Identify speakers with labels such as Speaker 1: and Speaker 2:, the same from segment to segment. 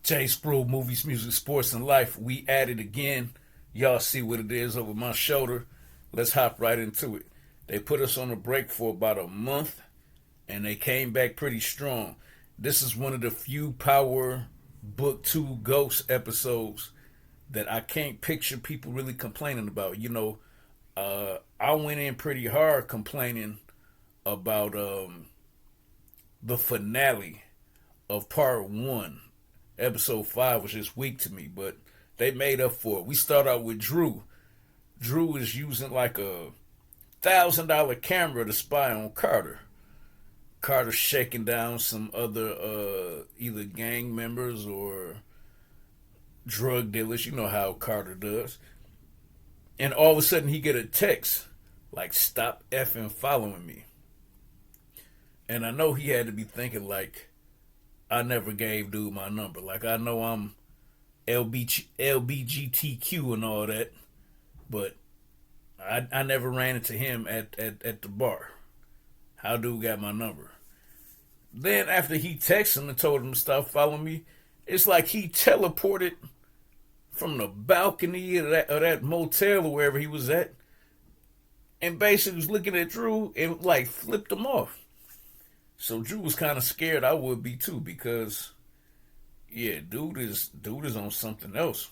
Speaker 1: J Spruill, movies, music, sports, and life. We at it again. Y'all see what it is over my shoulder. Let's hop right into it. They put us on a break for about a month, and they came back pretty strong. This is one of the few Power Book 2 Ghost episodes that I can't picture people really complaining about. I went in pretty hard complaining about the finale of part 1. Episode 5 was just weak to me, but they made up for it. We start out with Drew. Drew is using like a $1,000 camera to spy on Carter. Carter's shaking down some other either gang members or drug dealers. You know how Carter does. And all of a sudden he get a text like, "Stop effing following me." And I know he had to be thinking like, I never gave dude my number. Like, I know I'm LBGTQ and all that, but I never ran into him at the bar. How dude got my number? Then after he texted him and told him to stop following me, it's like he teleported from the balcony of that motel or wherever he was at, and basically was looking at Drew and like flipped him off. So Drew was kind of scared. I would be too, because yeah, dude is on something else.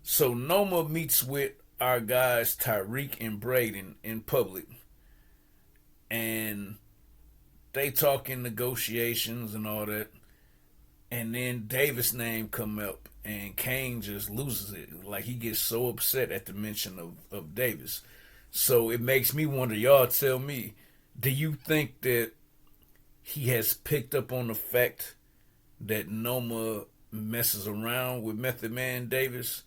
Speaker 1: So Noma meets with our guys Tariq and Braden in public, and they talk in negotiations and all that. And then Davis' name come up, and Kane just loses it. Like, he gets so upset at the mention of Davis. So it makes me wonder, y'all tell me, do you think that he has picked up on the fact that Noma messes around with Method Man Davis?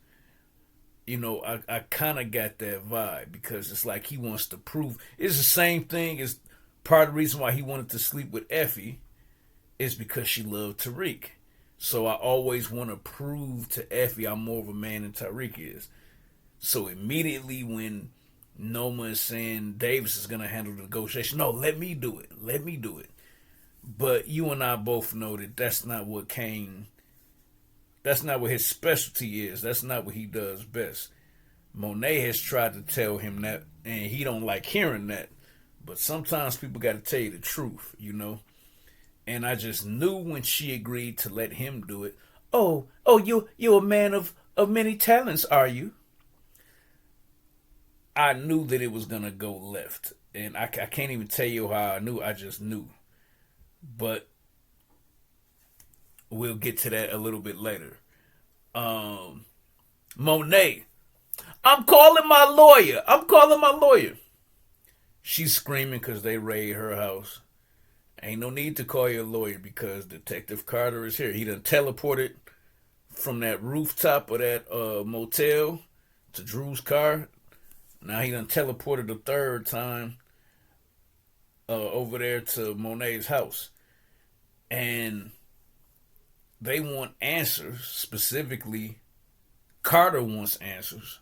Speaker 1: I kind of got that vibe, because it's like he wants to prove. It's the same thing as part of the reason why he wanted to sleep with Effie is because she loved Tariq. So I always want to prove to Effie I'm more of a man than Tariq is. So immediately when Noma is saying Davis is going to handle the negotiation, no, let me do it. Let me do it. But you and I both know that that's not what his specialty is. That's not what he does best. Monet has tried to tell him that, and he don't like hearing that. But sometimes people got to tell you the truth, And I just knew when she agreed to let him do it. Oh, you're a man of many talents, are you? I knew that it was gonna go left, and I can't even tell you how I knew. I just knew. But we'll get to that a little bit later. Monet, I'm calling my lawyer. I'm calling my lawyer. She's screaming because they raid her house. Ain't no need to call your lawyer, because Detective Carter is here. He done teleported from that rooftop of that motel to Drew's car. Now he done teleported a third time over there to Monet's house. And they want answers. Specifically, Carter wants answers.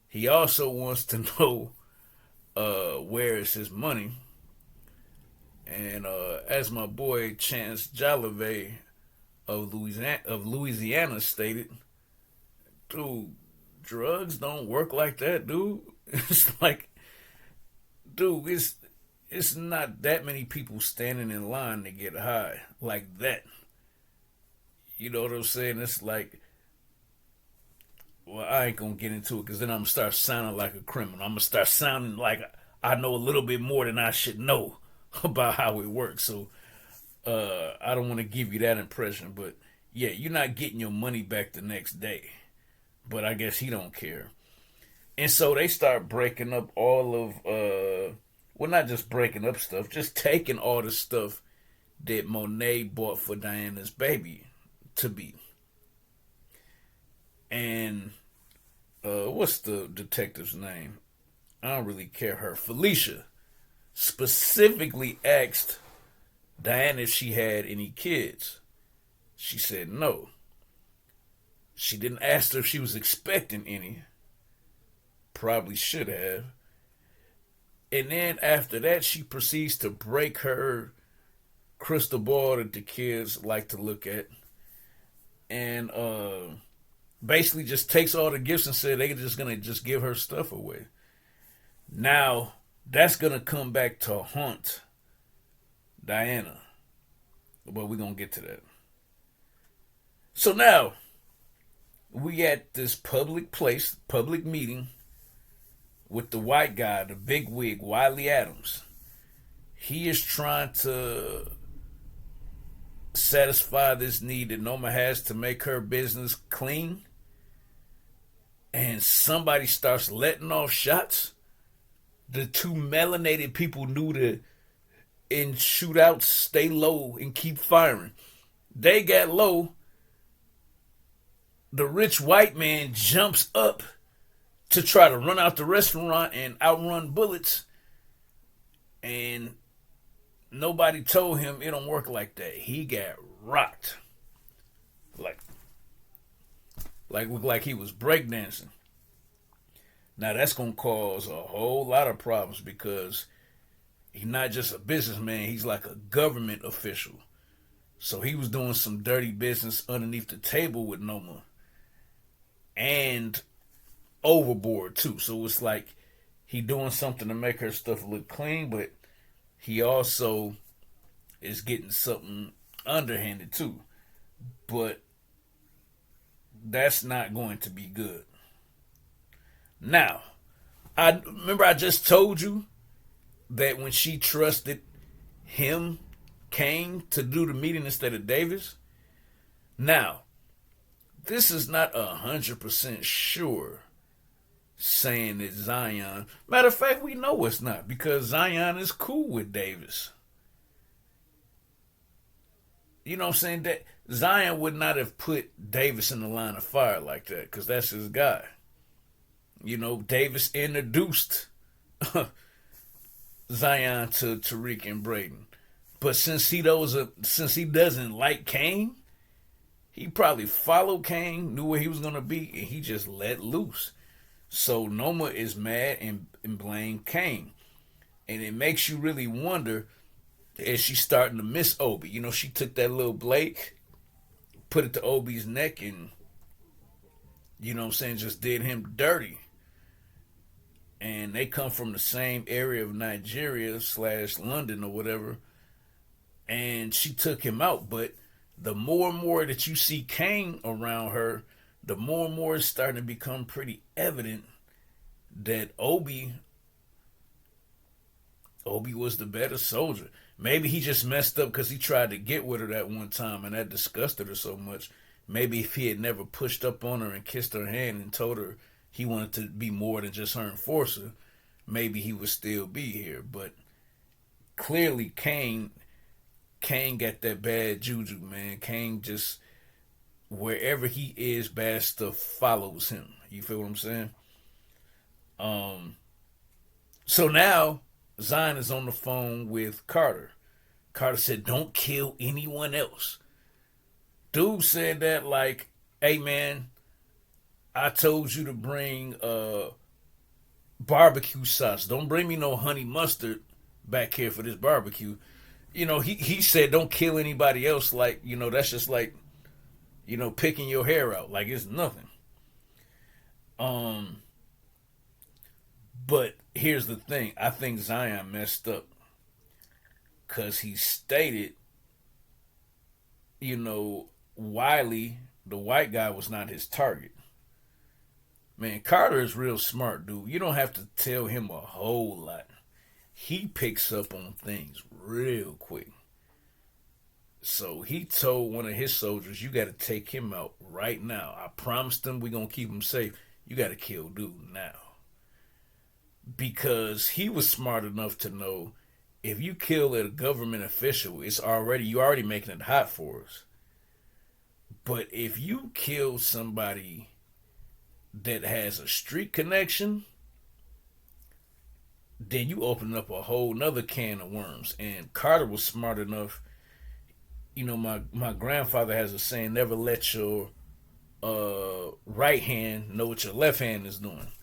Speaker 1: He also wants to know where is his money. And as my boy Chance Jolivet of Louisiana stated, dude, drugs don't work like that, dude. It's like, dude, it's not that many people standing in line to get high like that. You know what I'm saying? It's like, well, I ain't gonna get into it, because then I'm gonna start sounding like a criminal. I'm gonna start sounding like I know a little bit more than I should know about how it works. So I don't want to give you that impression, but yeah, you're not getting your money back the next day. But I guess he don't care. And so they start breaking up all of well, not just breaking up stuff, just taking all the stuff that Monet bought for Diana's baby to be. And what's the detective's name? I don't really care. Her Felicia specifically asked Diana if she had any kids. She said no. She didn't ask her if she was expecting any. Probably should have. And then after that, she proceeds to break her crystal ball that the kids like to look at. and basically just takes all the gifts and said they're just gonna just give her stuff away. Now that's gonna come back to haunt Diana, but we're gonna get to that. So now we at this public place, public meeting with the white guy, the big wig, Wiley Adams. He is trying to satisfy this need that Noma has to make her business clean. And somebody starts letting off shots. The two melanated people knew to, in shootouts, stay low and keep firing. They got low. The rich white man jumps up to try to run out the restaurant and outrun bullets. And nobody told him it don't work like that. He got rocked. Like he was breakdancing. Now that's gonna cause a whole lot of problems because he's not just a businessman, he's like a government official. So he was doing some dirty business underneath the table with Noma. And overboard too. So it's like he doing something to make her stuff look clean, but he also is getting something underhanded too. But that's not going to be good. Now, I remember I just told you that when she trusted him, Kane, to do the meeting instead of Davis. Now, this is not 100% sure saying that Zion. Matter of fact, we know it's not because Zion is cool with Davis. You know what I'm saying? That Zion would not have put Davis in the line of fire like that because that's his guy. You know, Davis introduced Zion to Tariq and Braden. But since he doesn't like Kane, he probably followed Kane, knew where he was gonna be, and he just let loose. So Noma is mad and blame Kane. And it makes you really wonder, is she starting to miss Obi? You know, she took that little blade, put it to Obi's neck, and, you know what I'm saying, just did him dirty. And they come from the same area of Nigeria / London or whatever. And she took him out. But the more and more that you see Kane around her, the more and more it's starting to become pretty evident that Obi was the better soldier. Maybe he just messed up because he tried to get with her that one time and that disgusted her so much. Maybe if he had never pushed up on her and kissed her hand and told her he wanted to be more than just her enforcer, maybe he would still be here. But clearly Kane got that bad juju, man. Kane just, wherever he is, bad stuff follows him. You feel what I'm saying? So now Zion is on the phone with Carter. Carter said, don't kill anyone else. Dude said that like, hey man, I told you to bring barbecue sauce. Don't bring me no honey mustard back here for this barbecue. You know, he said don't kill anybody else. Like, you know, that's just like, you know, picking your hair out. Like it's nothing. But here's the thing. I think Zion messed up. Because he stated, you know, Wiley, the white guy, was not his target. Man, Carter is real smart, dude. You don't have to tell him a whole lot. He picks up on things real quick. So he told one of his soldiers, you got to take him out right now. I promised him we're going to keep him safe. You got to kill dude now. Because he was smart enough to know if you kill a government official, you're already making it hot for us. But if you kill somebody that has a street connection, then you open up a whole nother can of worms. And Carter was smart enough. You know, my grandfather has a saying, never let your right hand know what your left hand is doing.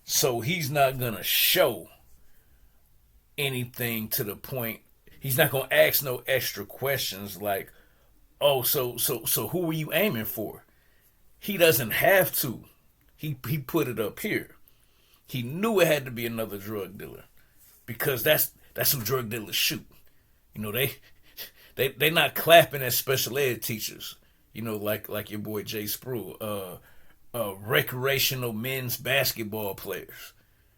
Speaker 1: So he's not going to show anything to the point. He's not going to ask no extra questions like, Oh, so who were you aiming for? He doesn't have to. He put it up here. He knew it had to be another drug dealer because that's who drug dealers shoot. You know, they not clapping at special ed teachers. You know, like your boy Jay Spruill. Recreational men's basketball players.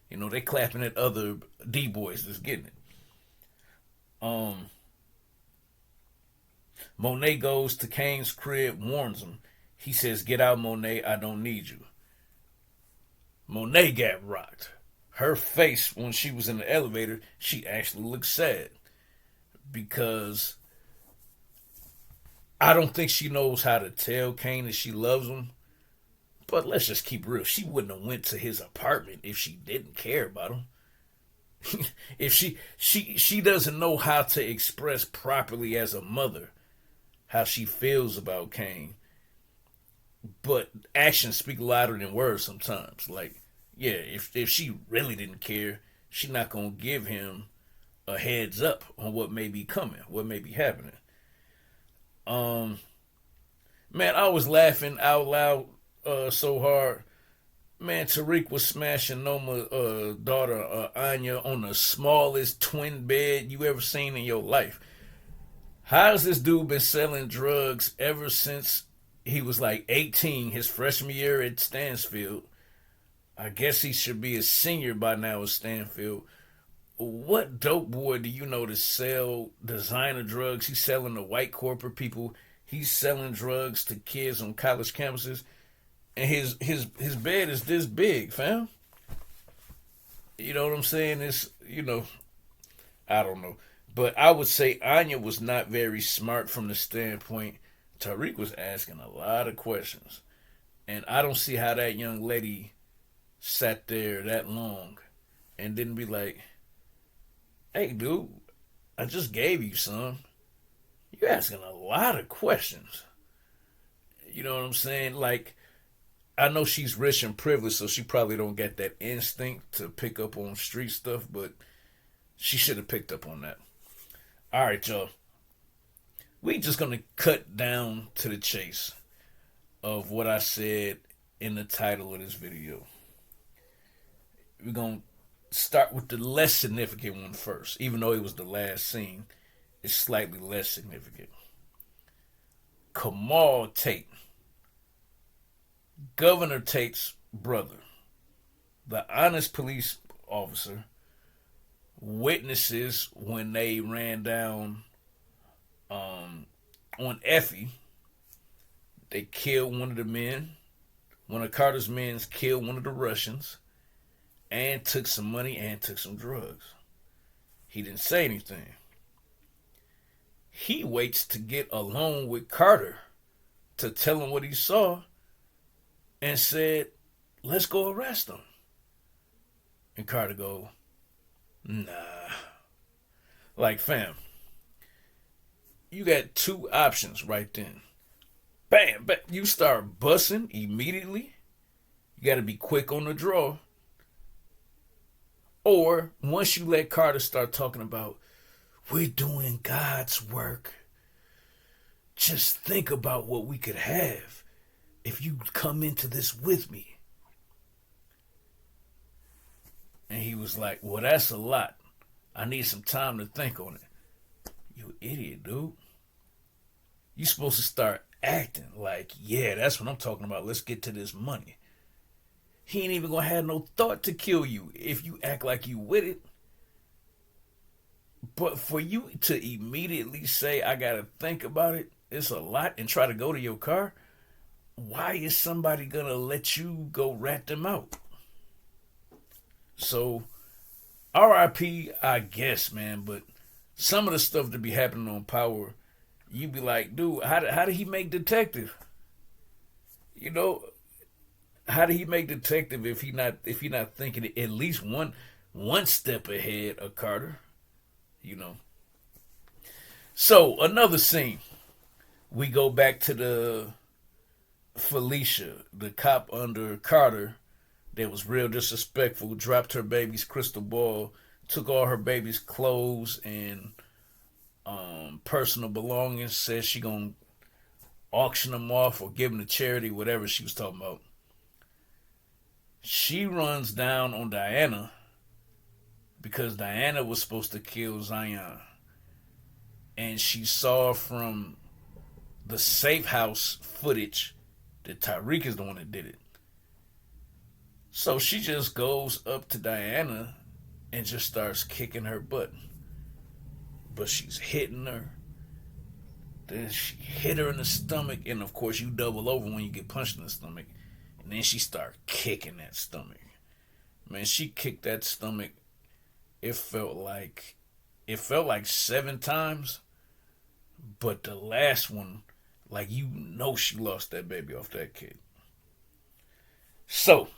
Speaker 1: You know, they clapping at other D boys that's getting it. Um, Monet goes to Kane's crib, warns him. He says, "Get out, Monet. I don't need you." Monet got rocked. Her face when she was in the elevator, she actually looked sad because I don't think she knows how to tell Kane that she loves him. But let's just keep real. She wouldn't have went to his apartment if she didn't care about him. If she doesn't know how to express properly as a mother how she feels about Kane. But actions speak louder than words sometimes. Like, yeah, if she really didn't care, she's not gonna give him a heads up on what may be coming, what may be happening. Um, man, I was laughing out loud so hard. Man, Tariq was smashing Noma's daughter Anya on the smallest twin bed you ever seen in your life. How's this dude been selling drugs ever since he was like 18, his freshman year at Stansfield? I guess he should be a senior by now at Stanfield. What dope boy do you know to sell designer drugs? He's selling to white corporate people. He's selling drugs to kids on college campuses. And his bed is this big, fam. You know what I'm saying? It's, I don't know. But I would say Anya was not very smart from the standpoint Tariq was asking a lot of questions. And I don't see how that young lady sat there that long and didn't be like, "Hey, dude, I just gave you some. You're asking a lot of questions." You know what I'm saying? Like, I know she's rich and privileged, so she probably don't get that instinct to pick up on street stuff, but she should have picked up on that. All right, y'all. We just gonna cut down to the chase of what I said in the title of this video. We're gonna start with the less significant one first, even though it was the last scene. It's slightly less significant. Kamal Tate, Governor Tate's brother, the honest police officer, witnesses when they ran down on Effie. They killed one of the men. One of Carter's men killed one of the Russians and took some money and took some drugs. He didn't say anything. He waits to get alone with Carter to tell him what he saw and said, "Let's go arrest him." And Carter go, "Nah." Like, fam, you got two options right then. Bam, bam, you start bussing immediately. You got to be quick on the draw. Or once you let Carter start talking about, "We're doing God's work. Just think about what we could have if you come into this with me." And he was like, "Well, that's a lot. I need some time to think on it." You idiot, dude. You supposed to start acting like, "Yeah, that's what I'm talking about. Let's get to this money." He ain't even gonna have no thought to kill you if you act like you with it. But for you to immediately say, "I gotta think about it, it's a lot," and try to go to your car, why is somebody gonna let you go rat them out? So, RIP, I guess, man, but some of the stuff that be happening on Power, you be like, dude, how did he make detective? You know, how did he make detective if he not thinking at least one step ahead of Carter? You know. So another scene. We go back to the Felicia, the cop under Carter that was real disrespectful, dropped her baby's crystal ball, took all her baby's clothes and personal belongings, said she gonna auction them off or give them to charity, whatever she was talking about. She runs down on Diana because Diana was supposed to kill Zion. And she saw from the safe house footage that Tariq is the one that did it. So she just goes up to Diana and just starts kicking her butt. But she's hitting her. Then she hit her in the stomach, and of course you double over when you get punched in the stomach. And then she started kicking that stomach. Man, she kicked that stomach. It felt like 7 times. But the last one, like she lost that baby off that kid. So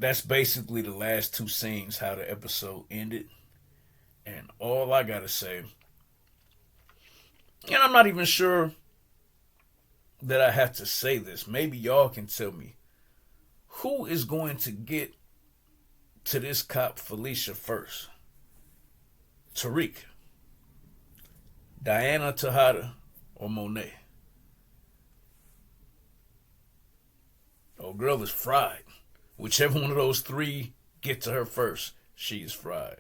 Speaker 1: that's basically the last 2 scenes, how the episode ended. And all I gotta say, and I'm not even sure that I have to say this. Maybe y'all can tell me who is going to get to this cop Felicia first. Tariq, Diana Tejada, or Monet? Oh, girl is fried. Whichever one of those 3 get to her first, she is fried.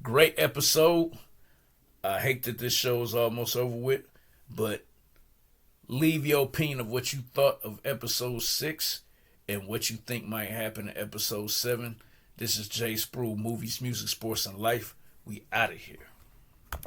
Speaker 1: Great episode. I hate that this show is almost over with, but leave your opinion of what you thought of episode 6 and what you think might happen in episode 7. This is Jay Spruill, Movies, Music, Sports, and Life. We out of here.